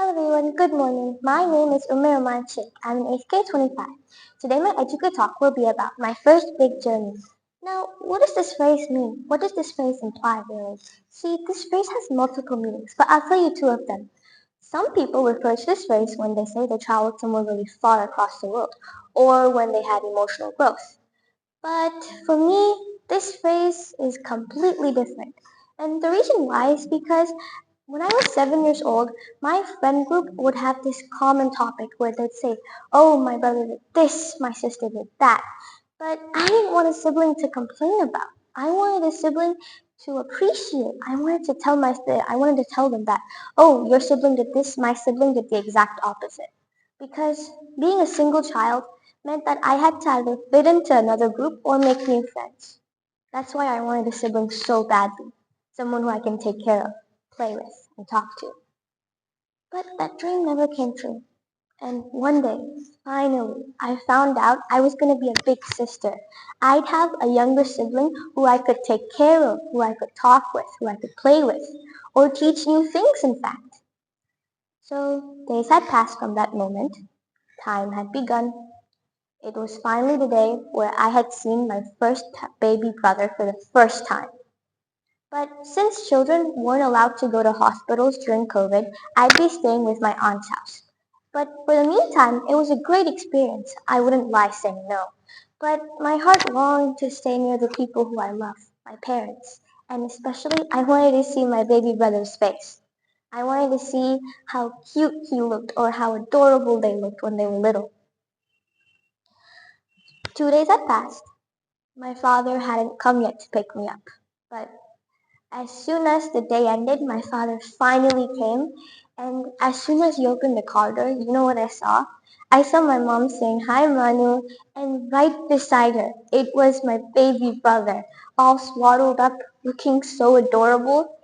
Hello everyone, good morning. My name is Umair Sheikh. I'm in K25. Today my educator talk will be about my first big journey. Now, what does this phrase mean? What does this phrase imply really? See, this phrase has multiple meanings, but I'll tell you two of them. Some people refer to this phrase when they say they traveled somewhere really far across the world, or when they had emotional growth. But for me, this phrase is completely different. And the reason why is because when I was 7 years old, my friend group would have this common topic where they'd say, oh, my brother did this, my sister did that. But I didn't want a sibling to complain about. I wanted a sibling to appreciate. I wanted to tell them that, oh, your sibling did this, my sibling did the exact opposite. Because being a single child meant that I had to either fit into another group or make new friends. That's why I wanted a sibling so badly. Someone who I can take care of, play with, and talk to. But that dream never came true. And one day, finally, I found out I was going to be a big sister. I'd have a younger sibling who I could take care of, who I could talk with, who I could play with, or teach new things, in fact. So days had passed from that moment. Time had begun. It was finally the day where I had seen my first baby brother for the first time. But since children weren't allowed to go to hospitals during COVID, I'd be staying with my aunt's house. But for the meantime, it was a great experience. I wouldn't lie saying no. But my heart longed to stay near the people who I love, my parents. And especially, I wanted to see my baby brother's face. I wanted to see how cute he looked or how adorable they looked when they were little. 2 days had passed. My father hadn't come yet to pick me up. But as soon as the day ended, my father finally came, and as soon as he opened the car door, you know what I saw? I saw my mom saying, "Hi, Manu," and right beside her, it was my baby brother, all swaddled up, looking so adorable.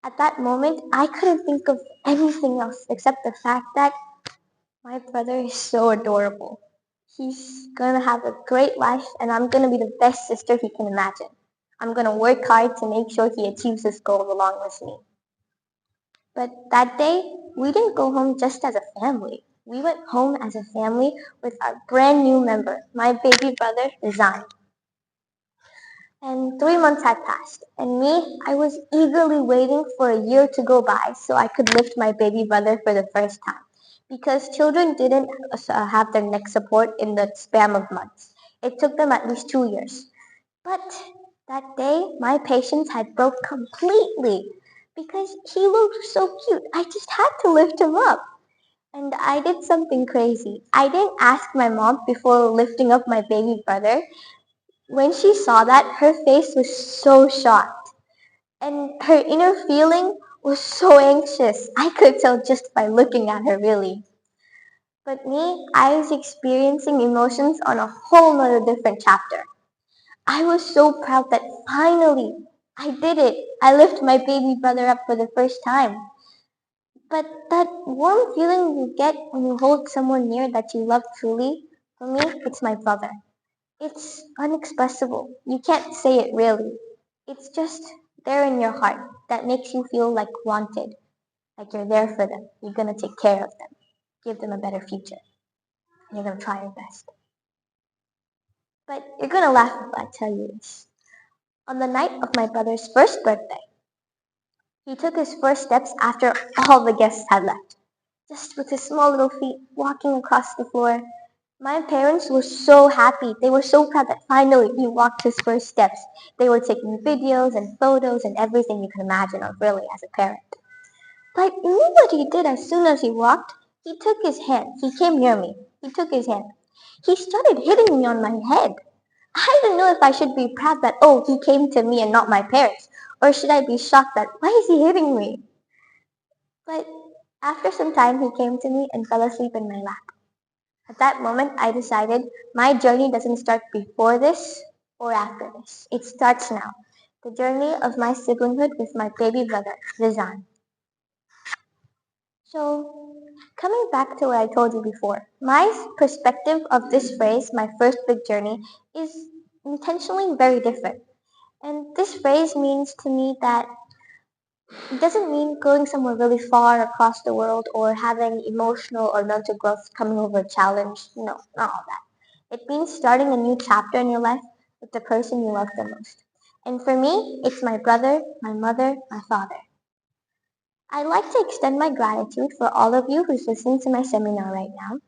At that moment, I couldn't think of anything else except the fact that my brother is so adorable. He's gonna have a great life, and I'm gonna be the best sister he can imagine. I'm gonna work hard to make sure he achieves his goal along with me. But that day, we didn't go home just as a family. We went home as a family with our brand new member, my baby brother, Rizan. And 3 months had passed, and me, I was eagerly waiting for a year to go by so I could lift my baby brother for the first time. Because children didn't have their neck support in the span of months. It took them at least 2 years. But that day, my patience had broke completely because he looked so cute. I just had to lift him up. And I did something crazy. I didn't ask my mom before lifting up my baby brother. When she saw that, her face was so shocked. And her inner feeling was so anxious. I could tell just by looking at her, really. But me, I was experiencing emotions on a whole nother different chapter. I was so proud that finally I did it. I lifted my baby brother up for the first time. But that warm feeling you get when you hold someone near that you love truly, for me, it's my brother. It's unexpressible. You can't say it really. It's just there in your heart that makes you feel like wanted, like you're there for them. You're gonna take care of them, give them a better future. And you're gonna try your best. But you're gonna laugh if I tell you this. On the night of my brother's first birthday, he took his first steps after all the guests had left, just with his small little feet walking across the floor. My parents were so happy. They were so proud that finally he walked his first steps. They were taking videos and photos and everything you can imagine of really as a parent. But you know what he did as soon as he walked? He took his hand. He came near me. He took his hand. He started hitting me on my head. I don't know if I should be proud that, oh, he came to me and not my parents, or should I be shocked that, why is he hitting me? But after some time, he came to me and fell asleep in my lap. At that moment, I decided my journey doesn't start before this or after this. It starts now. The journey of my siblinghood with my baby brother, Rizan. So, coming back to what I told you before, my perspective of this phrase, my first big journey, is intentionally very different. And this phrase means to me that It doesn't mean going somewhere really far across the world or having emotional or mental growth coming over a challenge. No, not all that. It means starting a new chapter in your life with the person you love the most. And for me, it's my brother, my mother, my father. I'd like to extend my gratitude for all of you who's listening to my seminar right now.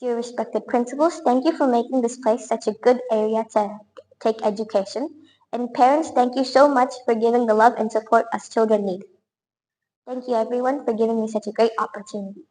Dear respected principals, thank you for making this place such a good area to take education. And parents, thank you so much for giving the love and support us children need. Thank you everyone for giving me such a great opportunity.